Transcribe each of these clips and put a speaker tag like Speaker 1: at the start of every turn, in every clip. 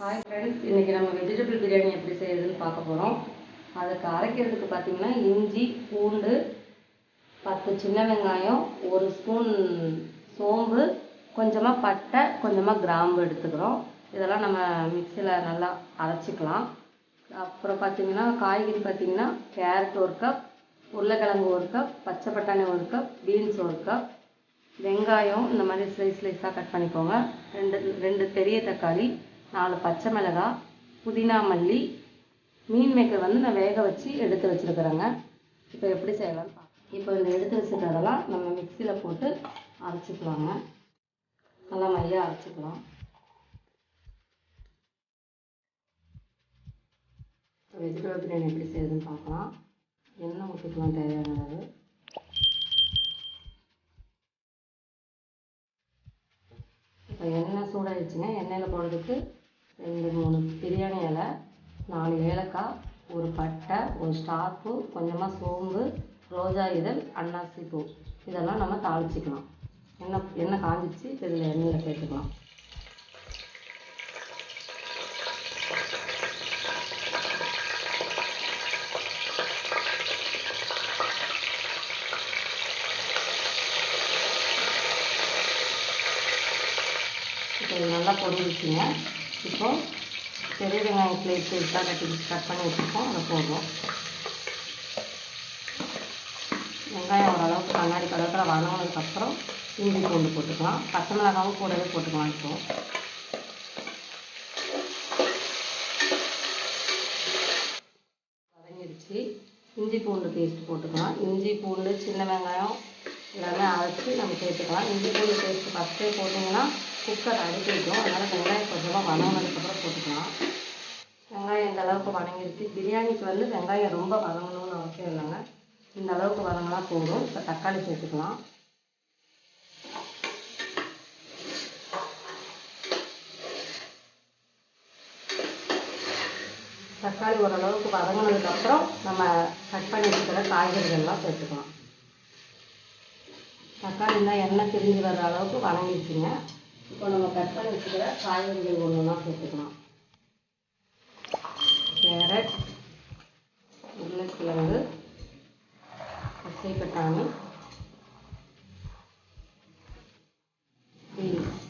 Speaker 1: Hi friends, இன்றைக்கி நம்ம vegetable biryani எப்படி செய்யறதுன்னு பார்க்க போகிறோம். அதுக்கு அரைக்கிறதுக்கு பார்த்திங்கன்னா இஞ்சி, பூண்டு, 10 சின்ன வெங்காயம், 1 ஸ்பூன் சோம்பு, கொஞ்சமாக பட்டை, கொஞ்சமாக கிராம்பு எடுத்துக்கிறோம். இதெல்லாம் நம்ம மிக்சியில் நல்லா அரைச்சிக்கலாம். அப்புறம் பார்த்திங்கன்னா காய்கறி பார்த்திங்கன்னா கேரட் 1 கப், உருளைக்கிழங்கு 1 கப், பச்சை பட்டாணி 1 கப், பீன்ஸ் 1 கப், வெங்காயம் இந்த மாதிரி ஸ்லைஸாக கட் பண்ணிக்கோங்க. ரெண்டு பெரிய தக்காளி, 4 பச்சை மிளகாய், புதினா மல்லி, மீன் மேக்கர் நான் வேக வச்சு எடுத்து வச்சுருக்கிறேங்க. இப்போ எப்படி செய்யலாம்னு பார்க்கலாம். இப்போ இந்த எடுத்து வச்சுக்கிறதெல்லாம் நம்ம மிக்சியில் போட்டு அரைச்சிக்கலாங்க. நல்லா மையாக அரைச்சிக்கலாம். வெஜிடபிள் பிரியாணி எப்படி செய்யுதுன்னு பார்க்கலாம். எண்ணெய் ஊற்றிக்கலாம் தேவையானது. இப்போ எண்ணெய் சூடாகிடுச்சுங்க. எண்ணெயில் போடுறதுக்கு 2-3 பிரியாணி இலை, 4 ஏலக்காய், 1 பட்டை, 1 ஸ்டார் பூ, கொஞ்சமாக சோம்பு, ரோஜா இதழ், அன்னாசி பூ, இதெல்லாம் நம்ம தாளிச்சிக்கலாம். எண்ணெய் காஞ்சிச்சு. இதில் எண்ணெயில் சேர்த்துக்கலாம். இப்போ இது நல்லா பொரிஞ்சிச்சுங்க. இப்போ பெரிய வெங்காயம் ஸ்லைஸாக கட் பண்ணி வச்சுருக்கோம், அதை போடுறோம். வெங்காயம் ஓரளவுக்கு கண்ணாடி பதத்தில் வதங்கினதுக்கப்புறம் இஞ்சி பூண்டு போட்டுக்கலாம். பச்சை மிளகாவும் கூடவே போட்டுக்கலாம். இப்போ வதங்கிடுச்சு. இஞ்சி பூண்டு பேஸ்ட் போட்டுக்கலாம். இஞ்சி பூண்டு சின்ன வெங்காயம் எல்லாமே அரைச்சி நம்ம சேர்த்துக்கலாம். இஞ்சி பூண்டு பேஸ்ட் ஃபஸ்ட்டே போட்டிங்கன்னா குக்கர் அடிக்கிடும். அதனால் வெங்காயம் கொஞ்சமாக வதங்கினதுக்கப்புறம் போட்டுக்கலாம். வெங்காயம் இந்த அளவுக்கு வதங்கிடுச்சு. பிரியாணிக்கு வெங்காயம் ரொம்ப வதங்கணும்னு அவசியம் இல்லைங்க. இந்த அளவுக்கு வதங்கினா போதும். இப்போ தக்காளி சேர்த்துக்கலாம். தக்காளி ஓரளவுக்கு வதங்கினதுக்கப்புறம் நம்ம கட் பண்ணி வச்சுக்கிற காய்கறிகள்லாம் சேர்த்துக்கலாம். தக்காளி இருந்தால் எண்ணெய் பிரிஞ்சு வர்ற அளவுக்கு வதங்கிடுச்சுங்க. இப்போ நம்ம கட் பண்ணி வச்சுக்கிற காய்கறிகள் ஒன்றுனா சேர்த்துக்கலாம். கேரட், உருளைக்கிழங்கு, பச்சை பட்டாணி, பீன்ஸ்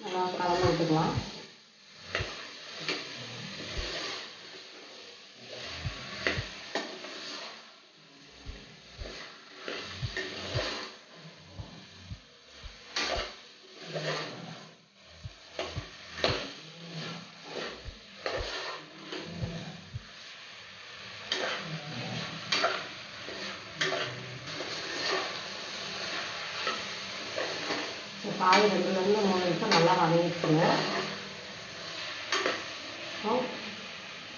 Speaker 1: நல்லா கலந்து விட்டுக்கலாம். காய் 2-3 நிமிஷம் நல்லா வதங்கிடுச்சுங்க.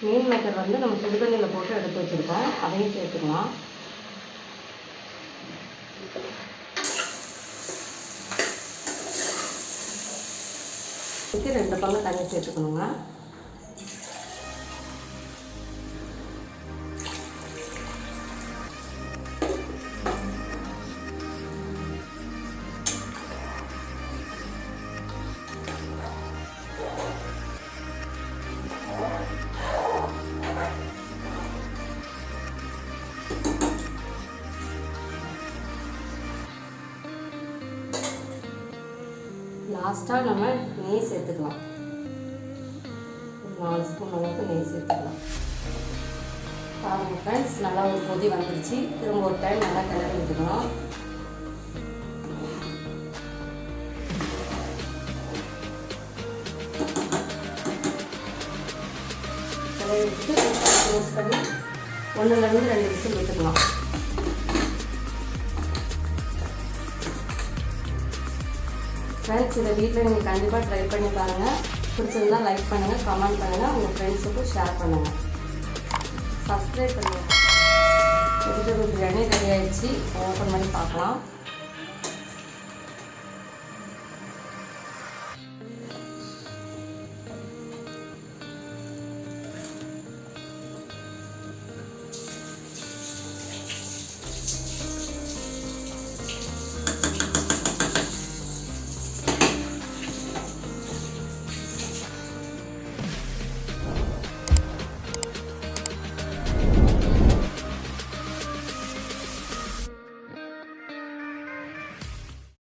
Speaker 1: மீன் மேக்கர் நம்ம சுடுதண்ணியில் போட்டு எடுத்து வச்சுருக்கோம், அதையும் சேர்த்துக்கலாம். இதுக்கு 2 பங்கு தண்ணி சேர்த்துக்கணுங்க. லாஸ்ட்டாக நம்ம நெய் சேர்த்துக்கலாம். 4 ஸ்பூன் அளவுக்கு நெய் சேர்த்துக்கலாம். பாருங்கள் ஃப்ரெண்ட்ஸ், நல்லா ஒரு கொதி வந்துடுச்சு. திரும்ப ஒரு டைம் நல்லா கிளறி விட்டுக்கலாம். கிளறி விட்டு க்ளோஸ் பண்ணி 1-2 விசில் விட்டுக்கலாம். ஃப்ரெண்ட்ஸ், இதை வீட்டில் நீங்கள் கண்டிப்பாக ட்ரை பண்ணி பாருங்கள். பிடிச்சிருந்தா லைக் பண்ணுங்கள், கமெண்ட் பண்ணுங்கள், உங்கள் ஃப்ரெண்ட்ஸுக்கும் ஷேர் பண்ணுங்கள், சப்ஸ்கிரைப் பண்ணுங்கள். வெஜிடபிள் பிரியாணி ரெடி ஆகிடுச்சு. ஓப்பன் பண்ணி பார்க்கலாம்.